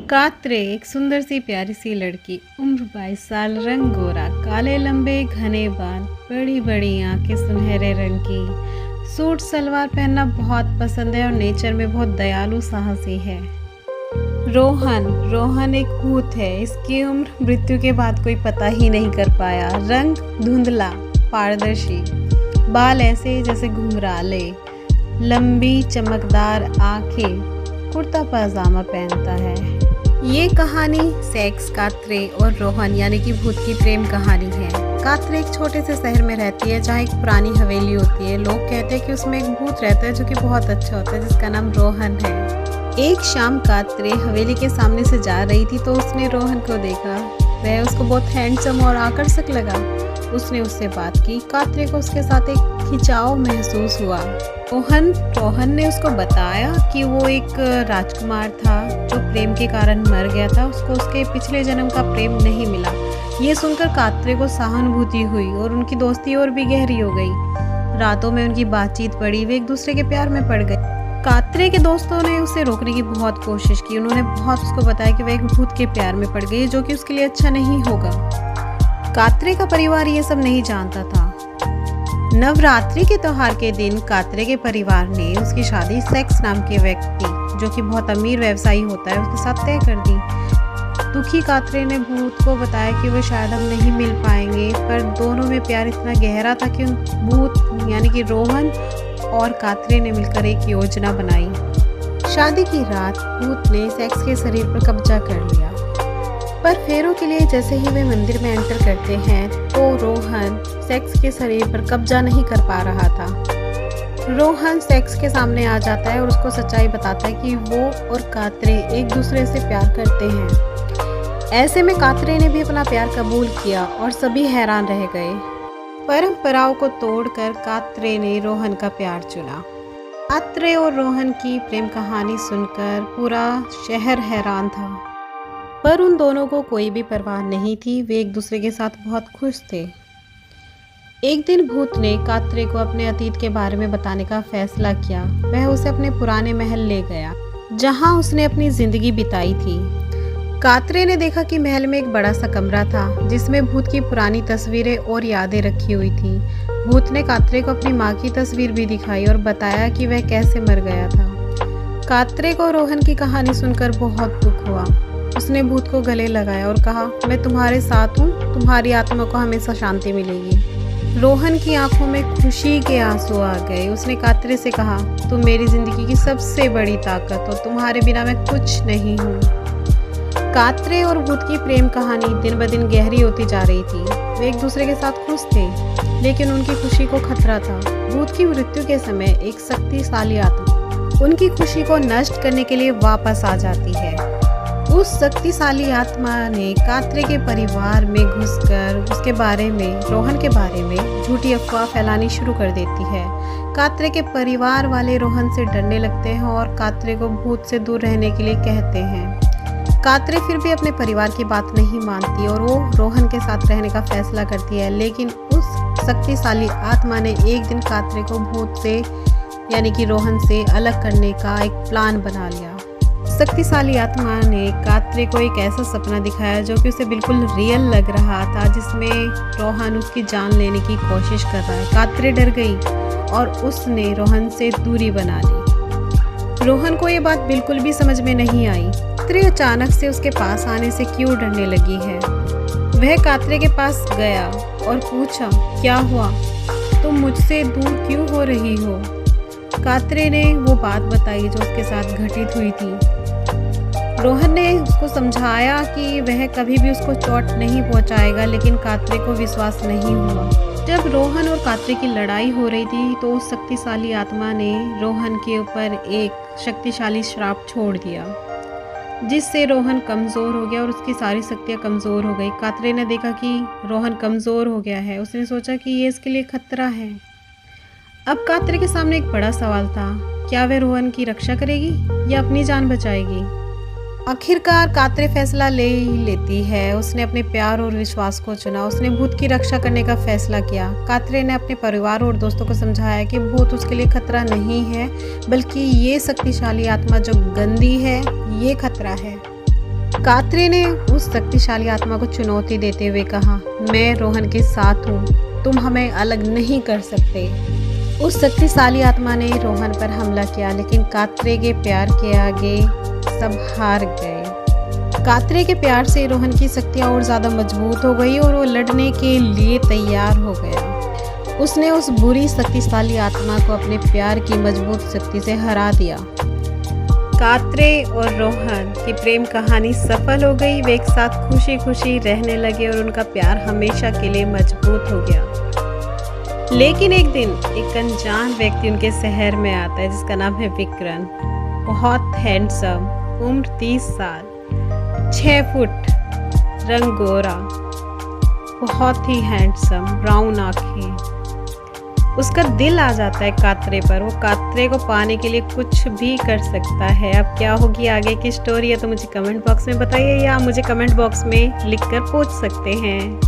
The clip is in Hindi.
कात्रे एक सुंदर सी प्यारी सी लड़की, उम्र 22 साल, रंग गोरा, काले लंबे घने बाल, बड़ी बड़ी आंखें सुनहरे रंग की। सूट सलवार पहनना बहुत पसंद है और नेचर में बहुत दयालु साहसी है। रोहन एक भूत है। इसकी उम्र मृत्यु के बाद कोई पता ही नहीं कर पाया। रंग धुंधला, पारदर्शी, बाल ऐसे जैसे घुंघराले, लंबी चमकदार आंखें, कुर्ता पजामा पहनता है। ये कहानी सेक्स, कात्रे और रोहन यानी कि भूत की प्रेम कहानी है। कात्रे एक छोटे से शहर में रहती है जहाँ एक पुरानी हवेली होती है। लोग कहते हैं कि उसमें एक भूत रहता है जो कि बहुत अच्छा होता है, जिसका नाम रोहन है। एक शाम कात्रे हवेली के सामने से जा रही थी तो उसने रोहन को देखा। वह उसको बहुत हैंडसम और आकर्षक लगा। उसने उससे बात की। कात्रे को उसके साथ एक खिंचाव महसूस हुआ। रोहन ने उसको बताया कि वो एक राजकुमार था जो प्रेम के कारण मर गया था। उसको उसके पिछले जन्म का प्रेम नहीं मिला। ये सुनकर कात्रे को सहानुभूति हुई और उनकी दोस्ती और भी गहरी हो गई। रातों में उनकी बातचीत बढ़ी। वे एक दूसरे के प्यार में पड़ गए। कात्रे के दोस्तों ने उसे रोकने की बहुत कोशिश की। उन्होंने बहुत उसको बताया कि वह एक भूत के प्यार में पड़ गई, जो कि उसके लिए अच्छा नहीं होगा। कात्रे का परिवार ये सब नहीं जानता था। नवरात्रि के त्योहार के दिन कात्रे के परिवार ने उसकी शादी सेक्स नाम के व्यक्ति, जो कि बहुत अमीर व्यवसायी होता है, उसके साथ तय कर दी। दुखी कात्रे ने भूत को बताया कि वे शायद अब नहीं मिल पाएंगे, पर दोनों में प्यार इतना गहरा था कि भूत यानी कि रोहन और कात्रे ने मिलकर एक योजना बनाई। शादी की रात भूत ने सेक्स के शरीर पर कब्जा कर लिया, पर फेरों के लिए जैसे ही वे मंदिर में एंटर करते हैं तो रोहन सेक्स के शरीर पर कब्जा नहीं कर पा रहा था। रोहन सेक्स के सामने आ जाता है और उसको सच्चाई बताता है कि वो और कात्रे एक दूसरे से प्यार करते हैं। ऐसे में कात्रे ने भी अपना प्यार कबूल किया और सभी हैरान रह गए। परंपराओं को तोड़कर कात्रे ने रोहन का प्यार चुना। कात्रे और रोहन की प्रेम कहानी सुनकर पूरा शहर हैरान था, पर उन दोनों को कोई भी परवाह नहीं थी। वे एक दूसरे के साथ बहुत खुश थे। एक दिन भूत ने कात्रे को अपने अतीत के बारे में बताने का फैसला किया। वह उसे अपने पुराने महल ले गया जहां उसने अपनी जिंदगी बिताई थी। कात्रे ने देखा कि महल में एक बड़ा सा कमरा था जिसमें भूत की पुरानी तस्वीरें और यादें रखी हुई थी। भूत ने कात्रे को अपनी माँ की तस्वीर भी दिखाई और बताया कि वह कैसे मर गया था। कात्रे को रोहन की कहानी सुनकर बहुत दुख हुआ। उसने भूत को गले लगाया और कहा, मैं तुम्हारे साथ हूँ, तुम्हारी आत्मा को हमेशा शांति मिलेगी। रोहन की आंखों में खुशी के आंसू आ गए। उसने कात्रे से कहा, तुम मेरी जिंदगी की सबसे बड़ी ताकत हो, तुम्हारे बिना मैं कुछ नहीं हूँ। कात्रे और भूत की प्रेम कहानी दिन ब दिन गहरी होती जा रही थी। वे एक दूसरे के साथ खुश थे, लेकिन उनकी खुशी को खतरा था। भूत की मृत्यु के समय एक शक्तिशाली आत्मा उनकी खुशी को नष्ट करने के लिए वापस आ जाती है। उस शक्तिशाली आत्मा ने कात्रे के परिवार में घुसकर उसके बारे में, रोहन के बारे में झूठी अफवाह फैलानी शुरू कर देती है। कात्रे के परिवार वाले रोहन से डरने लगते हैं और कात्रे को भूत से दूर रहने के लिए कहते हैं। कात्रे फिर भी अपने परिवार की बात नहीं मानती और वो रोहन के साथ रहने का फैसला करती है। लेकिन उस शक्तिशाली आत्मा ने एक दिन कात्रे को भूत से यानी कि रोहन से अलग करने का एक प्लान बना लिया। शक्तिशाली आत्मा ने कात्रे को एक ऐसा सपना दिखाया जो कि उसे बिल्कुल रियल लग रहा था, जिसमें रोहन उसकी जान लेने की कोशिश कर रहा है। कात्रे डर गई और उसने रोहन से दूरी बना ली। रोहन को ये बात बिल्कुल भी समझ में नहीं आई। कात्रे अचानक से उसके पास आने से क्यों डरने लगी है। वह कात्रे के पास गया और पूछा, क्या हुआ, तुम मुझसे दूर क्यों हो रही हो। कात्रे ने वो बात बताई जो उसके साथ घटित हुई थी। रोहन ने उसको समझाया कि वह कभी भी उसको चोट नहीं पहुंचाएगा, लेकिन कात्रे को विश्वास नहीं हुआ। जब रोहन और कात्रे की लड़ाई हो रही थी तो उस शक्तिशाली आत्मा ने रोहन के ऊपर एक शक्तिशाली श्राप छोड़ दिया, जिससे रोहन कमज़ोर हो गया और उसकी सारी शक्तियाँ कमज़ोर हो गई। कात्रे ने देखा कि रोहन कमज़ोर हो गया है। उसने सोचा कि ये इसके लिए खतरा है। अब कात्रे के सामने एक बड़ा सवाल था, क्या वह रोहन की रक्षा करेगी या अपनी जान बचाएगी। आखिरकार कात्रे फैसला ले ही लेती है। उसने अपने प्यार और विश्वास को चुना। उसने भूत की रक्षा करने का फैसला किया। कात्रे ने अपने परिवार और दोस्तों को समझाया कि भूत उसके लिए खतरा नहीं है, बल्कि ये शक्तिशाली आत्मा जो गंदी है, ये खतरा है। कात्रे ने उस शक्तिशाली आत्मा को चुनौती देते हुए कहा, मैं रोहन के साथ हूँ, तुम हमें अलग नहीं कर सकते। उस शक्तिशाली आत्मा ने रोहन पर हमला किया, लेकिन कात्रे के प्यार के आगे सब हार गए। कात्रे के प्यार से रोहन की शक्तियाँ और ज़्यादा मजबूत हो गई और वो लड़ने के लिए तैयार हो गया। उसने उस बुरी शक्तिशाली आत्मा को अपने प्यार की मजबूत शक्ति से हरा दिया। कात्रे और रोहन की प्रेम कहानी सफल हो गई। वे एक साथ खुशी खुशी रहने लगे और उनका प्यार हमेशा के लिए मजबूत हो गया। लेकिन एक दिन एक अनजान व्यक्ति उनके शहर में आता है, जिसका नाम है विक्रम। बहुत हैंडसम, उम्र 30 साल, 6 फुट, रंग गोरा, बहुत ही हैंडसम, ब्राउन आँखें। उसका दिल आ जाता है कात्रे पर। वो कात्रे को पाने के लिए कुछ भी कर सकता है। अब क्या होगी आगे की स्टोरी है तो मुझे कमेंट बॉक्स में बताइए, या मुझे कमेंट बॉक्स में लिखकर पूछ सकते हैं।